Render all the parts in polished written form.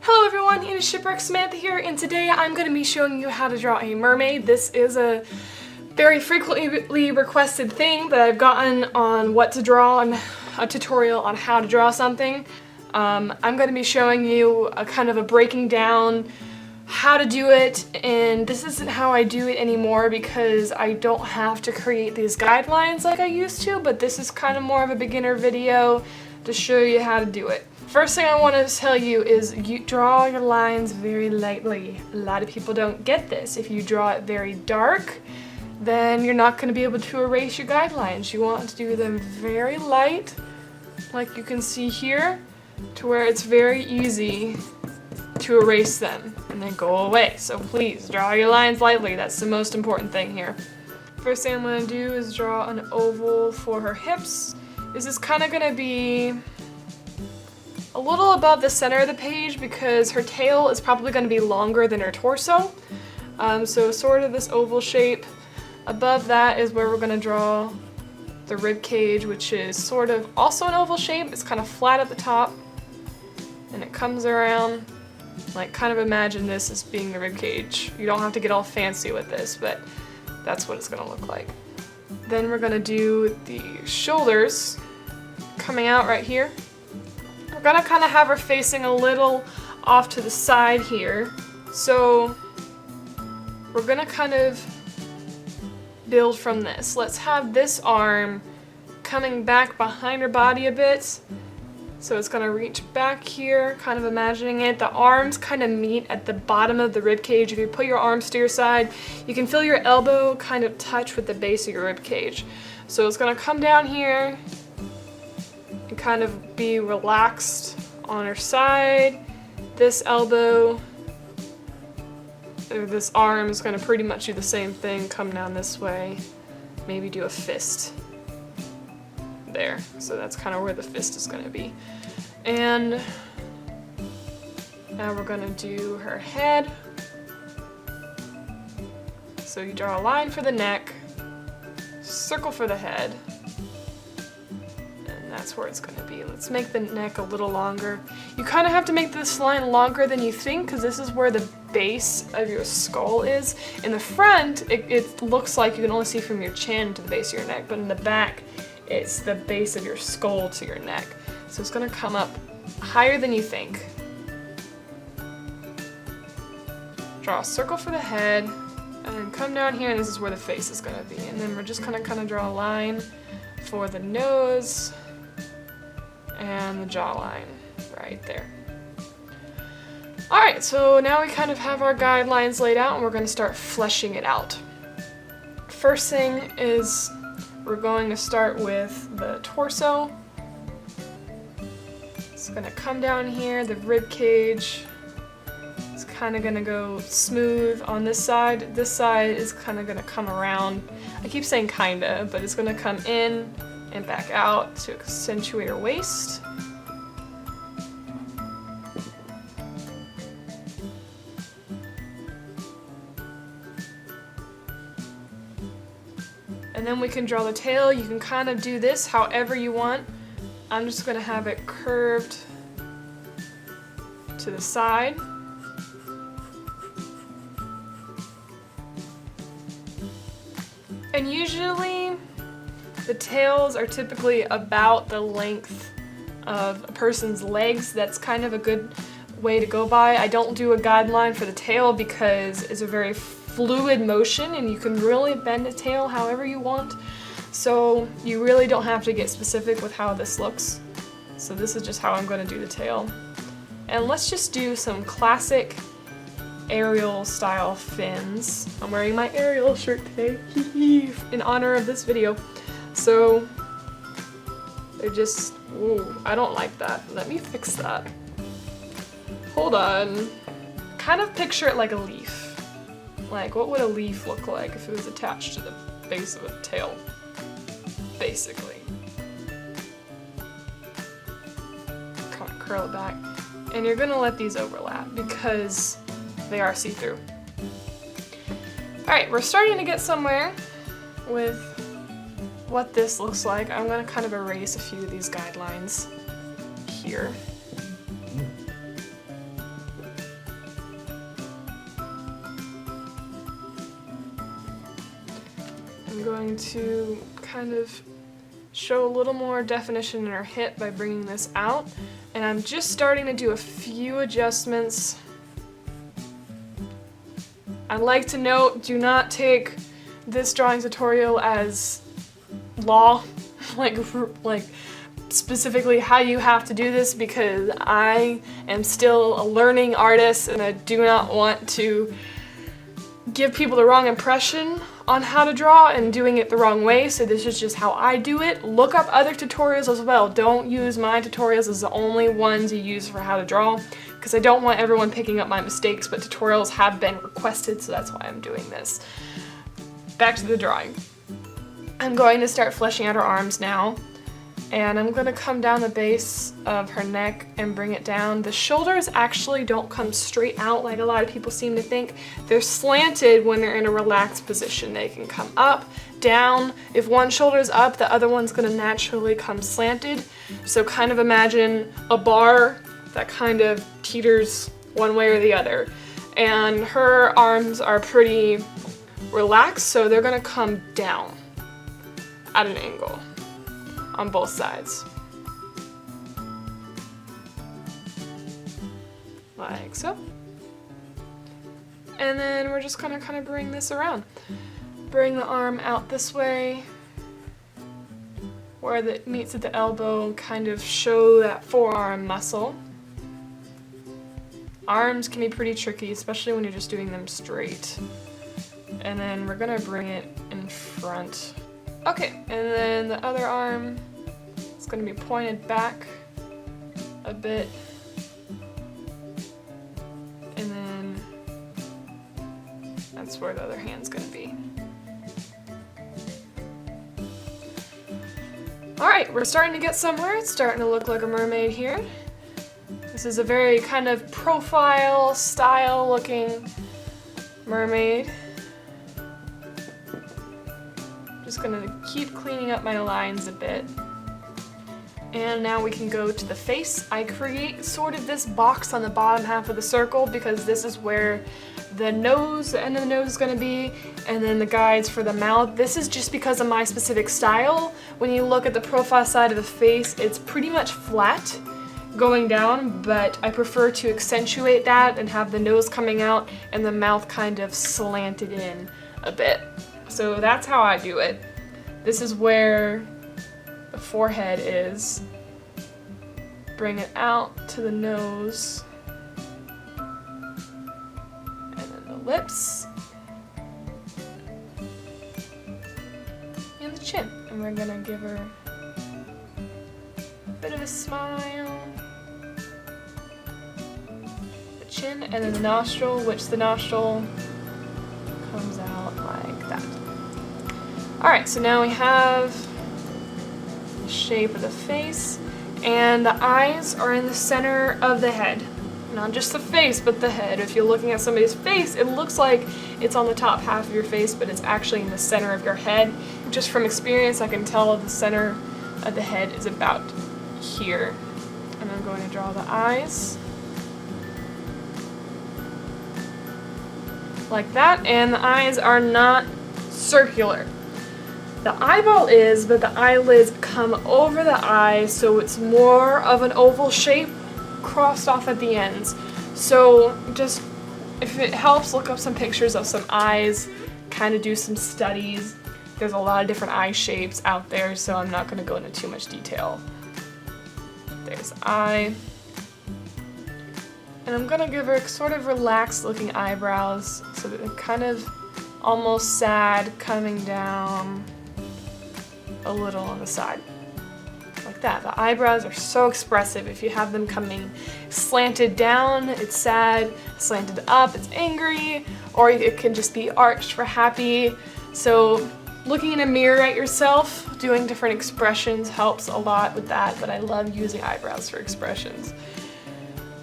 Hello everyone, it is Shipwreck Samantha here, and today I'm going to be showing you how to draw a mermaid. This is a very frequently requested thing that I've gotten on what to draw and a tutorial on how to draw something. I'm going to be showing you a kind of a breaking down how to do it, and this isn't how I do it anymore because I don't have to create these guidelines like I used to, but this is kind of more of a beginner video to show you how to do it. First thing I want to tell you is you draw your lines very lightly. A lot of people don't get this. If you draw it very dark, then you're not going to be able to erase your guidelines. You want to do them very light, like you can see here, to where it's very easy to erase them and then go away. So please draw your lines lightly. That's the most important thing here. First thing I'm going to do is draw an oval for her hips. This is kind of going to be a little above the center of the page because her tail is probably going to be longer than her torso. So sort of this oval shape. Above that is where we're going to draw the rib cage, which is sort of also an oval shape. It's kind of flat at the top and it comes around. Like, kind of imagine this as being the rib cage. You don't have to get all fancy with this, but that's what it's going to look like. Then we're going to do the shoulders coming out right here. We're going to kind of have her facing a little off to the side here. So we're going to kind of build from this. Let's have this arm coming back behind her body a bit. So it's going to reach back here, kind of imagining it. The arms kind of meet at the bottom of the rib cage. If you put your arms to your side, you can feel your elbow kind of touch with the base of your rib cage. So it's going to come down here and kind of be relaxed on her side. This elbow, or this arm, is going to pretty much do the same thing, come down this way, maybe do a fist there. So that's kind of where the fist is going to be. And now we're going to do her head. So you draw a line for the neck, circle for the head, and that's where it's going to be. Let's make the neck a little longer. You kind of have to make this line longer than you think because this is where the base of your skull is. In the front, it looks like you can only see from your chin to the base of your neck, but in the back, it's the base of your skull to your neck. So it's going to come up higher than you think. Draw a circle for the head, and then come down here, and this is where the face is going to be. And then we're just going to kind of draw a line for the nose and the jawline right there. Alright, so now we kind of have our guidelines laid out, and we're going to start fleshing it out. First thing is we're going to start with the torso. It's going to come down here, the rib cage. It's kind of going to go smooth on this side. This side is kind of going to come around. I keep saying kinda, but it's going to come in and back out to accentuate her waist. And then we can draw the tail. You can kind of do this however you want. I'm just going to have it curved to the side. And usually the tails are typically about the length of a person's legs. That's kind of a good way to go by. I don't do a guideline for the tail because it's a very fluid motion and you can really bend the tail however you want. So you really don't have to get specific with how this looks. So this is just how I'm going to do the tail. And let's just do some classic Ariel style fins. I'm wearing my Ariel shirt today in honor of this video. So they're just, ooh, I don't like that. Let me fix that. Hold on. Kind of picture it like a leaf. Like, what would a leaf look like if it was attached to the base of a tail? Basically. Kind of curl it back. And you're gonna let these overlap because they are see-through. Alright, we're starting to get somewhere with what this looks like. I'm gonna kind of erase a few of these guidelines here. I'm going to kind of show a little more definition in her hip by bringing this out. And I'm just starting to do a few adjustments. I'd like to note, do not take this drawing tutorial as law, like specifically how you have to do this, because I am still a learning artist and I do not want to give people the wrong impression on how to draw and doing it the wrong way, so this is just how I do it. Look up other tutorials as well. Don't use my tutorials as the only ones you use for how to draw, because I don't want everyone picking up my mistakes, but tutorials have been requested, so that's why I'm doing this. Back to the drawing. I'm going to start fleshing out her arms now, and I'm going to come down the base of her neck and bring it down. The shoulders actually don't come straight out like a lot of people seem to think. They're slanted when they're in a relaxed position. They can come up, down. If one shoulder's up, the other one's going to naturally come slanted. So kind of imagine a bar that kind of teeters one way or the other. And her arms are pretty relaxed, so they're going to come down at an angle on both sides. Like so. And then we're just gonna kind of bring this around. Bring the arm out this way, where it meets at the elbow, kind of show that forearm muscle. Arms can be pretty tricky, especially when you're just doing them straight. And then we're gonna bring it in front. Okay, and then the other arm is going to be pointed back a bit. And then that's where the other hand's going to be. Alright, we're starting to get somewhere. It's starting to look like a mermaid here. This is a very kind of profile style looking mermaid. Just gonna keep cleaning up my lines a bit. And now we can go to the face. I create sort of this box on the bottom half of the circle because this is where the nose, the end of the nose is gonna be, and then the guides for the mouth. This is just because of my specific style. When you look at the profile side of the face, it's pretty much flat going down, but I prefer to accentuate that and have the nose coming out and the mouth kind of slanted in a bit. So that's how I do it. This is where the forehead is. Bring it out to the nose. And then the lips. And the chin. And we're gonna give her a bit of a smile. The chin and then the nostril, which the nostril comes out like that. Alright, so now we have the shape of the face, and the eyes are in the center of the head. Not just the face, but the head. If you're looking at somebody's face, it looks like it's on the top half of your face, but it's actually in the center of your head. Just from experience, I can tell the center of the head is about here. And I'm going to draw the eyes. Like that, and the eyes are not circular. The eyeball is, but the eyelids come over the eye, so it's more of an oval shape crossed off at the ends. So just, if it helps, look up some pictures of some eyes, kind of do some studies. There's a lot of different eye shapes out there, so I'm not going to go into too much detail. There's the eye. And I'm going to give her sort of relaxed looking eyebrows, so that they're kind of almost sad, coming down a little on the side. Like that. The eyebrows are so expressive. If you have them coming slanted down, it's sad. Slanted up, it's angry. Or it can just be arched for happy. So looking in a mirror at yourself, doing different expressions helps a lot with that, but I love using eyebrows for expressions.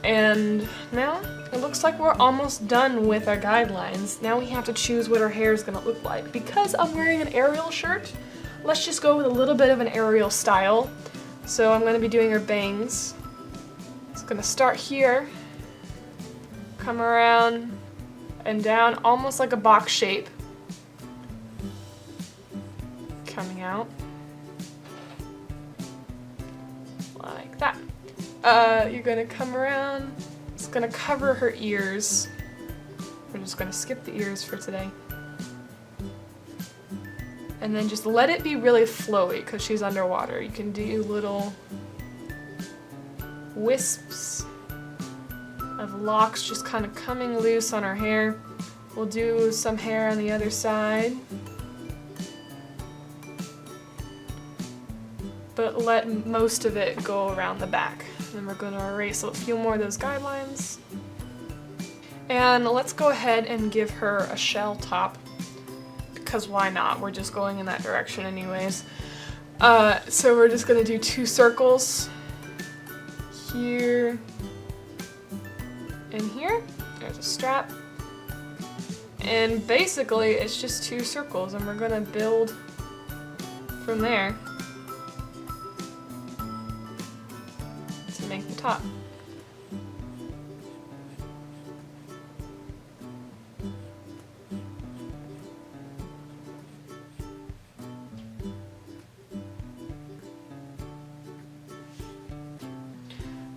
And now it looks like we're almost done with our guidelines. Now we have to choose what our hair is going to look like. Because I'm wearing an Ariel shirt, let's just go with a little bit of an Ariel style. So I'm going to be doing her bangs. It's going to start here, come around and down, almost like a box shape. coming out. Like that. You're gonna come around. It's gonna cover her ears. We're just gonna skip the ears for today. And then just let it be really flowy because she's underwater. You can do little wisps of locks just kind of coming loose on her hair. We'll do some hair on the other side. But let most of it go around the back. Then we're going to erase a few more of those guidelines. And let's go ahead and give her a shell top. Because why not? We're just going in that direction anyways. So we're just going to do 2 circles. Here and here. There's a strap. And basically it's just 2 circles and we're going to build from there to make the top.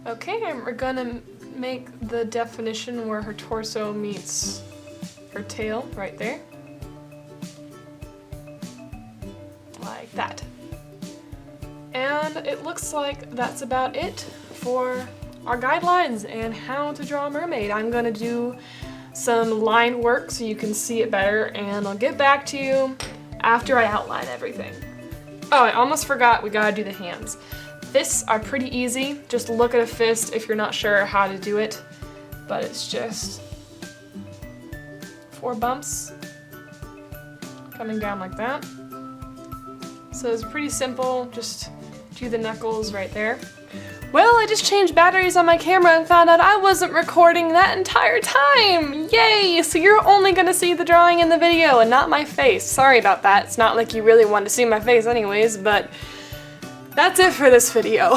Okay, and we're gonna make the definition where her torso meets her tail right there. Like that. And it looks like that's about it for our guidelines and how to draw a mermaid. I'm gonna do some line work so you can see it better, and I'll get back to you after I outline everything. Oh, I almost forgot, we gotta do the hands. Fists are pretty easy. Just look at a fist if you're not sure how to do it. But it's just 4 bumps coming down like that. So it's pretty simple. Just do the knuckles right there. Well, I just changed batteries on my camera and found out I wasn't recording that entire time! Yay! So you're only gonna see the drawing in the video and not my face. Sorry about that. It's not like you really wanted to see my face anyways, but that's it for this video.